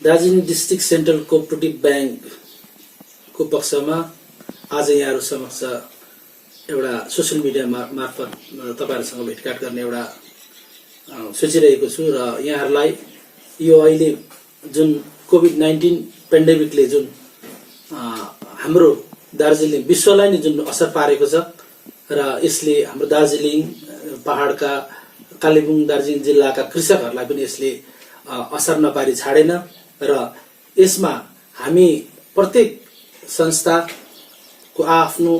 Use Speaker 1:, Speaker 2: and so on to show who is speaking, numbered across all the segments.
Speaker 1: Darjeeling district central cooperative ब्याङ्कको पक्षमा आज यहाँहरू समक्ष एउटा सोसियल मिडिया मार्फत तपाईहरुसँग भेटघाट गर्ने एउटा सोचिरहेको छु र यहाँहरूलाई यो अहिले जुन कोभिड-19 पेन्डेमिकले जुन हाम्रो दार्जिलिङ विश्वलाई नै जुन असर पारेको छ र यसले हाम्रो दार्जिलिङ पहाडका कालेबुङ दार्जिलिङ जिल्लाका कृषकहरूलाई पनि यसले असर नपारी छाडेन र यसमा हामी प्रत्येक संस्थाको आफ्नो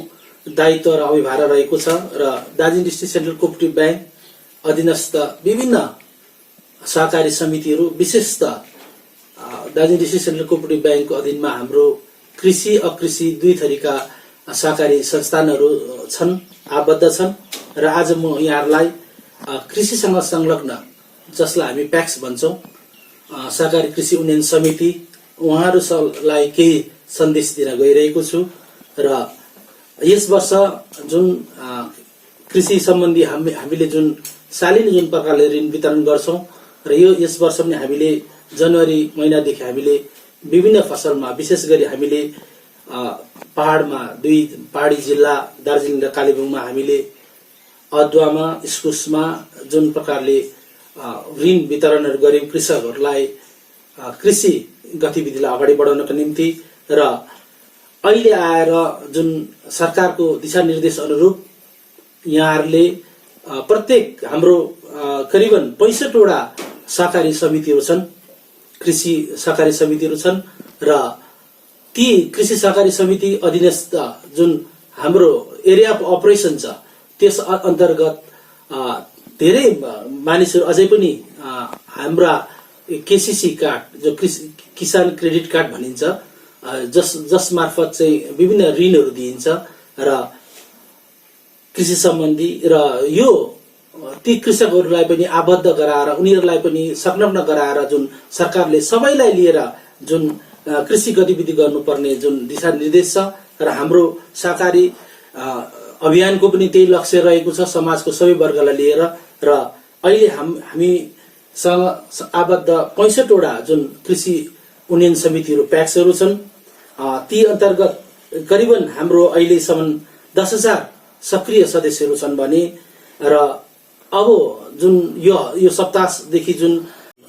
Speaker 1: दायित्व र अभिभार रहेको छ र Darjeeling district central cooperative bank अधीनस्थ विभिन्न सहकारी समितिहरू विशेषतः दार्जिलिङ डिस्ट्रिक्ट सेन्ट्रल कोअपरेटिभ ब्याङ्कको अधीनमा हाम्रो कृषि अकृषि दुई थरीका सहकारी संस्थानहरू छन्, आबद्ध छन् र आज म यहाँहरूलाई कृषिसँग संलग्न जसलाई हामी प्याक्स भन्छौं सहकारी कृषि उन्नयन समिति उहाँहरूलाई केही सन्देश दिन गइरहेको छु र यस वर्ष जुन कृषि सम्बन्धी हामीले जुन सालिन जुन प्रकारले ऋण वितरण गर्छौं र यस वर्ष पनि हामीले जनवरी महिनादेखि हामीले विभिन्न फसलमा विशेष गरी हामीले पहाडमा दुई पहाडी जिल्ला दार्जिलिङ र कालेबुङमा हामीले अदुवामा इस्कुसमा जुन प्रकारले ऋण वितरणहरू गर्यौं कृषकहरूलाई कृषि गतिविधिलाई अगाडि बढाउनका निम्ति र अहिले आएर जुन सरकारको दिशानिर्देश अनुरूप यहाँहरूले प्रत्येक हाम्रो करिबन 65 वटा सहकारी समितिहरू छन्, कृषि सहकारी समितिहरू छन् र ती कृषि सहकारी समिति अधीनस्थ जुन हाम्रो एरिया अफ अपरेसन छ त्यस अन्तर्गत धेरै मानिसहरू अझै पनि हाम्रा केसीसी कार्ड जो किसान क्रेडिट कार्ड भनिन्छ जस मार्फत चाहिँ विभिन्न ऋणहरू दिइन्छ र कृषि सम्बन्धी र यो ती कृषकहरूलाई पनि आबद्ध गराएर उनीहरूलाई पनि संलग्न गराएर जुन सरकारले सबैलाई लिएर जुन कृषि गतिविधि गर्नुपर्ने जुन दिशानिर्देश छ र हाम्रो सहकारी अभियानको पनि त्यही लक्ष्य रहेको छ समाजको सबै वर्गलाई लिएर र अहिले हामीसँग आबद्ध 65 वटा जुन कृषि उन्नयन समितिहरू प्याक्सहरू छन् ती अन्तर्गत करिबन हाम्रो अहिलेसम्म 10,000 सक्रिय सदस्यहरू छन् भने र अब जुन यो सप्ताहदेखि जुन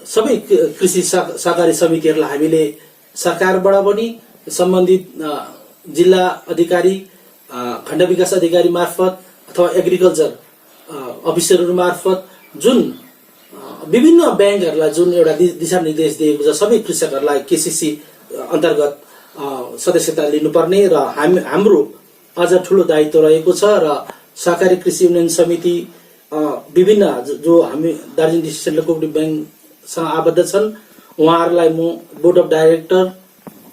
Speaker 1: सबै कृषि सहकारी समितिहरूलाई हामीले सरकारबाट पनि सम्बन्धित जिल्ला अधिकारी खण्ड विकास अधिकारी मार्फत अथवा एग्रिकल्चर अफिसरहरू मार्फत जुन विभिन्न ब्याङ्कहरूलाई जुन एउटा दिशानिर्देश दिएको छ सबै कृषकहरूलाई केसीसी अन्तर्गत सदस्यता लिनुपर्ने र हाम्रो अझ ठूलो दायित्व रहेको छ र सहकारी कृषि उन्नयन समिति विभिन्न जो हामी दार्जिलिङ डिस्ट्रिक्ट सेन्ट्रल कोअपरेटिभ ब्याङ्कसँग आबद्ध छन् उहाँहरूलाई म बोर्ड अफ डाइरेक्टर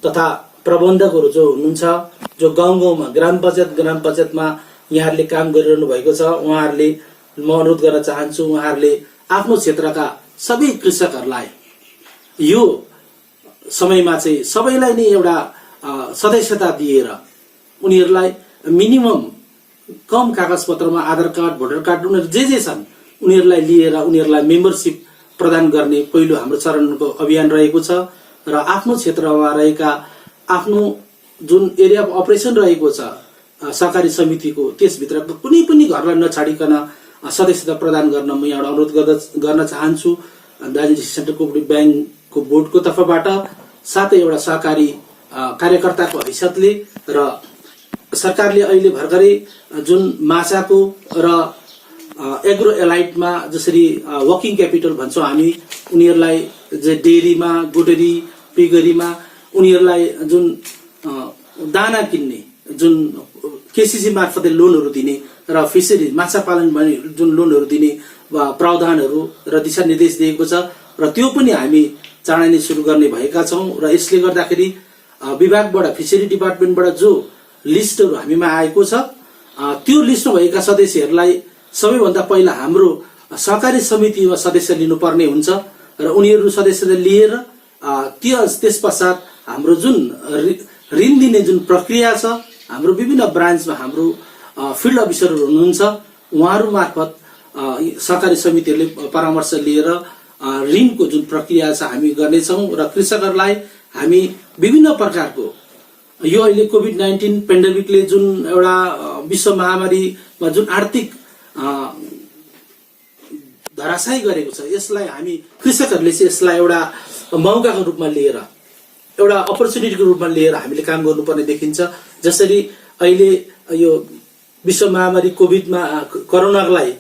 Speaker 1: तथा प्रबन्धकहरू जो हुनुहुन्छ जो गाउँ गाउँमा ग्राम पञ्चायतमा यहाँहरूले काम गरिरहनु भएको छ उहाँहरूले म अनुरोध गर्न चाहन्छु उहाँहरूले आफ्नो क्षेत्रका सबै कृषकहरूलाई यो समयमा चाहिँ सबैलाई नै एउटा सदस्यता दिएर उनीहरूलाई मिनिमम कम कागजपत्रमा आधार कार्ड भोटर कार्ड उनीहरू जे छन् उनीहरूलाई लिएर उनीहरूलाई मेम्बरशिप प्रदान गर्ने पहिलो हाम्रो चरणको अभियान रहेको छ र आफ्नो क्षेत्रमा रहेका आफ्नो जुन एरिया अफ अपरेसन रहेको छ सहकारी समितिको त्यसभित्रको कुनै पनि घरलाई नछाडिकन सदस्यता प्रदान गर्न म एउटा अनुरोध गर्न चाहन्छु दार्जिलिङ सेन्ट्रल कोअपरेटिभ ब्याङ्कको बोर्डको तर्फबाट साथै एउटा सहकारी कार्यकर्ताको हैसियतले र सरकारले अहिले भर्खरै जुन माछाको र एग्रो एलाइटमा जसरी वर्किङ क्यापिटल भन्छौँ हामी उनीहरूलाई डेरीमा गोटरी पिगरीमा उनीहरूलाई जुन दाना किन्ने जुन केसीसी मार्फतले लोनहरू दिने र फिसरी माछा पालन भने जुन लोनहरू दिने प्रावधानहरू र दिशानिर्देश दिएको छ र त्यो पनि हामी चाँडै नै सुरु गर्ने भएका छौं र यसले गर्दाखेरि विभागबाट फिसरी डिपार्टमेन्टबाट जो लिस्टहरू हामीमा आएको छ त्यो लिस्टमा भएका सदस्यहरूलाई सबैभन्दा पहिला हाम्रो सहकारी समितिमा सदस्य लिनुपर्ने हुन्छ र उनीहरू सदस्यता लिएर त्यसपश्चात हाम्रो जुन ऋण दिने जुन प्रक्रिया छ हाम्रो विभिन्न ब्रान्चमा हाम्रो फिल्ड अफिसरहरू हुनुहुन्छ उहाँहरू मार्फत सहकारी समितिहरूले परामर्श लिएर ऋणको जुन प्रक्रिया छ हामी गर्नेछौँ र कृषकहरूलाई हामी विभिन्न प्रकारको यो अहिले कोभिड-19 पेन्डेमिकले जुन एउटा विश्व महामारीमा जुन आर्थिक धराशायी गरेको छ, यसलाई हामी कृषकहरूले चाहिँ यसलाई एउटा मौकाको रूपमा लिएर, एउटा अपर्च्युनिटीको रूपमा लिएर हामीले काम गर्नुपर्ने देखिन्छ। जसरी अहिले यो विश्व महामारी कोरोनालाई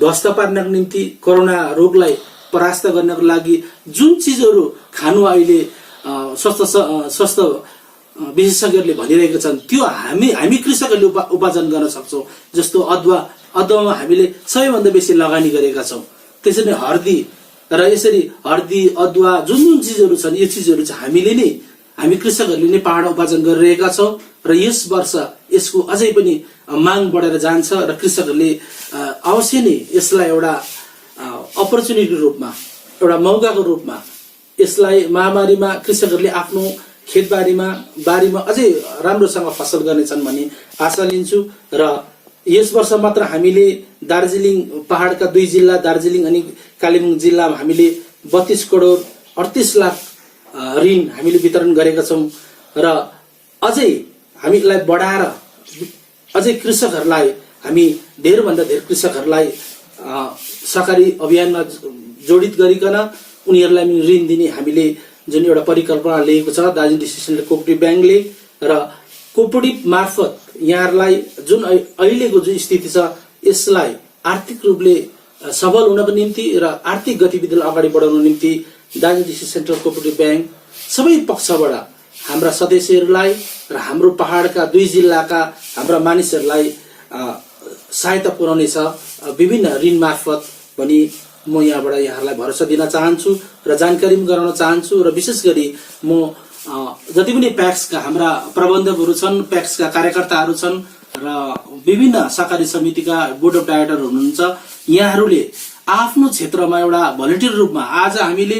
Speaker 1: ध्वस्त पार्नको निम्ति, कोरोना रोगलाई परास्त गर्नको लागि जुन चिजहरू खानु अहिले स्वस्थ विशेषज्ञहरूले भनिरहेका छन्, त्यो हामी कृषकहरूले उपार्जन गर्न सक्छौँ। जस्तो अदुवामा हामीले सबैभन्दा बेसी लगानी गरेका छौँ। त्यसरी हर्दी र यसरी हर्दी, अदुवा जुन चिजहरू छन्, यो चिजहरू चाहिँ हामी कृषकहरूले नै पहाड उपार्जन गरिरहेका छौँ र यस वर्ष यसको अझै पनि माग बढेर जान्छ र कृषकहरूले अवश्य नै यसलाई एउटा अपर्च्युनिटीको रूपमा, एउटा मौकाको रूपमा यसलाई महामारीमा कृषकहरूले आफ्नो बारीमा अझै राम्रोसँग फसल गर्नेछन् भन्ने आशा लिन्छु। र यस वर्ष मात्र हामीले दार्जिलिङ पहाडका 2 जिल्ला दार्जिलिङ अनि कालेबुङ जिल्लामा हामीले 32 करोड 38 लाख ऋण हामीले वितरण गरेका छौँ र अझै हामीलाई बढाएर अझै कृषकहरूलाई हामी धेरैभन्दा धेरै कृषकहरूलाई सहकारी अभियानमा जोडित गरिकन उनीहरूलाई ऋण दिने हामीले जुन एउटा परिकल्पना लिएको छ दार्जिलिङ डिस्ट्रिक्ट सेन्ट्रल कोअपरेटिभ ब्याङ्कले र कोअपरेटिभ मार्फत यहाँहरूलाई जुन अहिलेको जुन स्थिति छ यसलाई आर्थिक रूपले सबल हुनको निम्ति र आर्थिक गतिविधिलाई अगाडि बढाउनको निम्ति Darjeeling district central cooperative bank सबै पक्षबाट हाम्रा सदस्यहरूलाई र हाम्रो पहाडका 2 जिल्लाका हाम्रा मानिसहरूलाई सहायता पुर्याउनेछ विभिन्न ऋण मार्फत भनी म यहाँबाट यहाँहरूलाई भरोसा दिन चाहन्छु र जानकारी पनि गराउन चाहन्छु। र विशेष गरी म जति पनि प्याक्सका हाम्रा प्रबन्धकहरू छन्, प्याक्सका कार्यकर्ताहरू छन् र विभिन्न सहकारी समितिका बोर्ड अफ डाइरेक्टर हुनुहुन्छ, यहाँहरूले आफ्नो क्षेत्रमा एउटा भलन्टियर रूपमा आज हामीले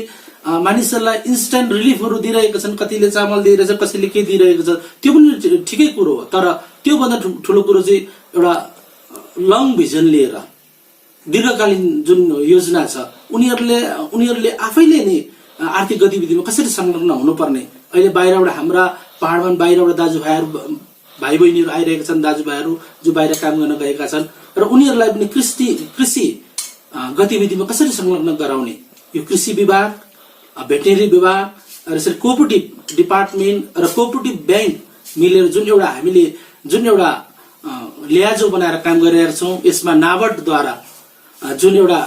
Speaker 1: मानिसहरूलाई इन्स्ट्यान्ट रिलिफहरू दिइरहेका छन्। कतिले चामल दिइरहेछ, कसैले के दिइरहेको छ, त्यो पनि ठिकै कुरो हो। तर त्योभन्दा ठुलो कुरो चाहिँ एउटा लङ भिजन लिएर दीर्घकालीन जुन योजना छ, उनीहरूले आफैले नै आर्थिक गतिविधिमा कसरी संलग्न हुनुपर्ने। अहिले बाहिरबाट हाम्रा पहाडमा बाहिरबाट दाजुभाइहरू भाइ बहिनीहरू आइरहेका छन्, दाजुभाइहरू जो बाहिर काम गर्न गएका छन् र उनीहरूलाई पनि कृषि गतिविधिमा कसरी संलग्न गराउने, यो कृषि विभाग, भेटेरिनरी विभाग र यसरी कोअपरेटिभ डिपार्टमेन्ट र कोअपरेटिभ ब्याङ्क मिलेर हामीले जुन एउटा ल्याजो बनाएर काम गरिरहेका छौँ, यसमा नाबार्डद्वारा जुन एउटा